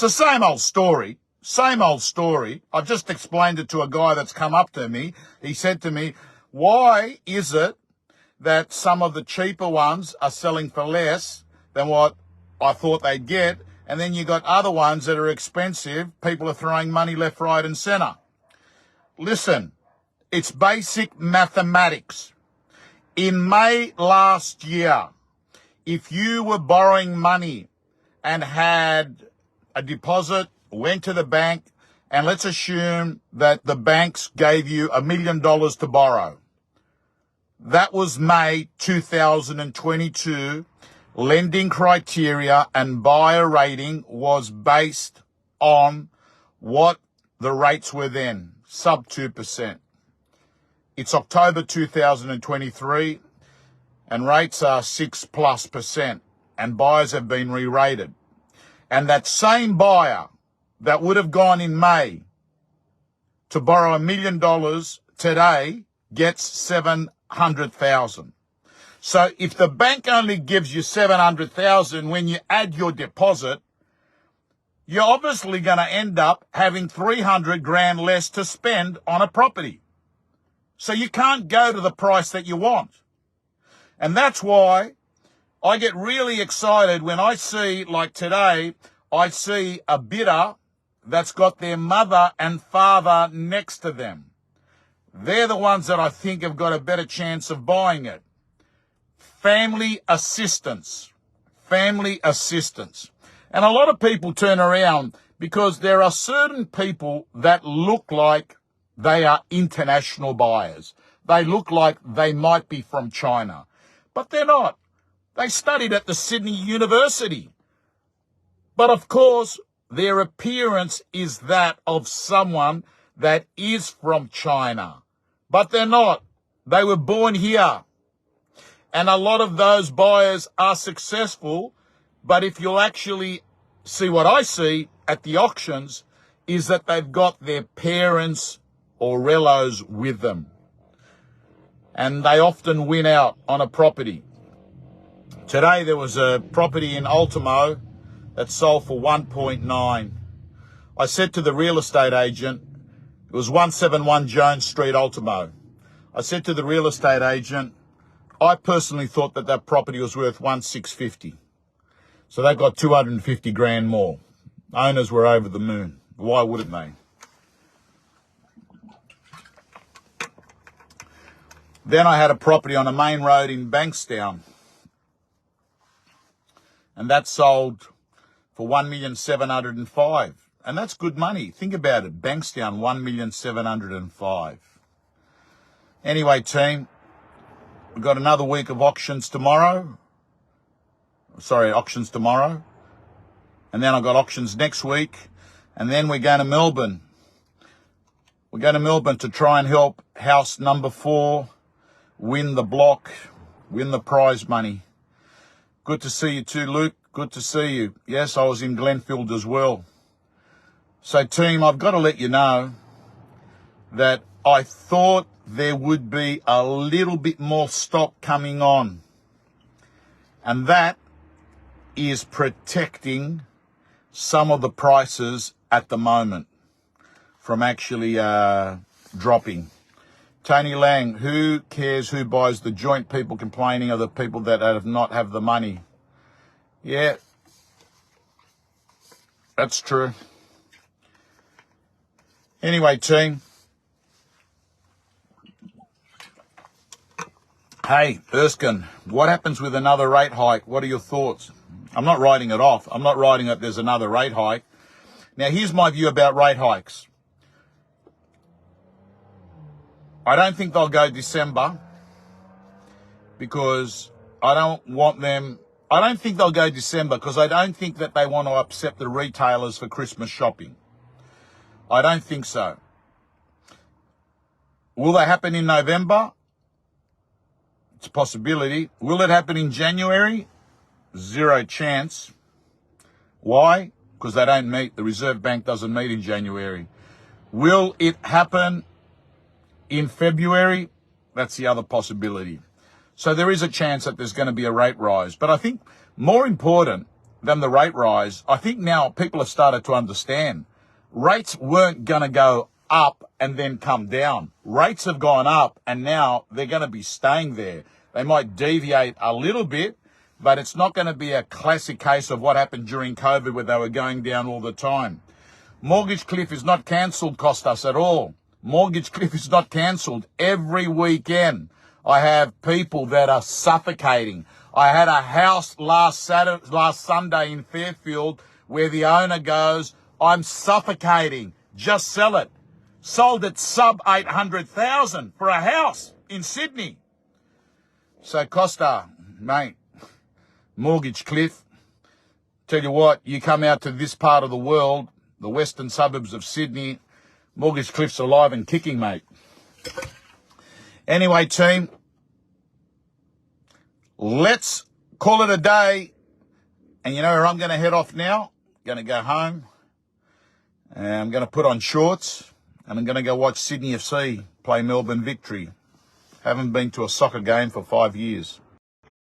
It's the same old story. Same old story. I've just explained it to a guy that's come up to me. He said to me, why is it that some of the cheaper ones are selling for less than what I thought they'd get? And then you got other ones that are expensive. People are throwing money left, right, and center. Listen, it's basic mathematics. In May last year, if you were borrowing money and had a deposit, went to the bank, and let's assume that the banks gave you $1 million to borrow. That was May 2022. Lending criteria and buyer rating was based on what the rates were then, sub 2%. It's October 2023 and rates are 6+%, and buyers have been re-rated. And that same buyer that would have gone in May to borrow $1 million today gets $700,000. So if the bank only gives you $700,000 when you add your deposit, you're obviously going to end up having $300,000 less to spend on a property. So you can't go to the price that you want. And that's why I get really excited when I see, like today, I see a bidder that's got their mother and father next to them. They're the ones that I think have got a better chance of buying it. Family assistance. Family assistance. And a lot of people turn around because there are certain people that look like they are international buyers. They look like they might be from China, but they're not. They studied at the Sydney University. But of course, their appearance is that of someone that is from China. But they're not. They were born here. And a lot of those buyers are successful. But if you'll actually see what I see at the auctions, is that they've got their parents or relos with them. And they often win out on a property. Today there was a property in Ultimo that sold for 1.9. I said to the real estate agent, it was 171 Jones Street, Ultimo. I said to the real estate agent, I personally thought that that property was worth 1,650. So they got 250 grand more. Owners were over the moon. Why wouldn't they? Then I had a property on a main road in Bankstown. And that sold for 1,705,000. And that's good money. Think about it. Bankstown, 1,705,000. Anyway, team, we've got another week of auctions tomorrow. Auctions tomorrow. And then I've got auctions next week. And then we're going to Melbourne. We're going to Melbourne to try and help house number 4 win the block, win the prize money. Good to see you too, Luke. Good to see you. Yes, I was in Glenfield as well. So, team, I've got to let you know that I thought there would be a little bit more stock coming on. And that is protecting some of the prices at the moment from actually dropping. Tony Lang, who cares who buys? The joint people complaining are the people that have not have the money. Yeah, that's true. Anyway, team. Hey, Erskine, what happens with another rate hike? What are your thoughts? I'm not writing it off. I'm not writing that there's another rate hike. Now, here's my view about rate hikes. I don't think they'll go December because I don't think they'll go December because I don't think that they want to upset the retailers for Christmas shopping. I don't think so. Will they happen in November? It's a possibility. Will it happen in January? Zero chance. Why? Because they don't meet. The Reserve Bank doesn't meet in January. Will it happen in February? That's the other possibility. So there is a chance that there's going to be a rate rise. But I think more important than the rate rise. I think now people have started to understand rates weren't going to go up and then come down. Rates have gone up and now they're going to be staying there. They might deviate a little bit, but it's not going to be a classic case of what happened during COVID where they were going down all the time. Mortgage cliff is not cancelled, Costas, at all. Mortgage cliff is not cancelled. Every weekend I have people that are suffocating. I had a house last Sunday in Fairfield where the owner goes, I'm suffocating, just sell it. Sold it sub 800,000 for a house in Sydney. So Costa, mate, mortgage cliff. Tell you what, you come out to this part of the world, the western suburbs of Sydney, mortgage cliff's alive and kicking, mate. Anyway, team, let's call it a day. And you know where I'm going to head off now? Going to go home. And I'm going to put on shorts. And I'm going to go watch Sydney FC play Melbourne Victory. Haven't been to a soccer game for 5 years.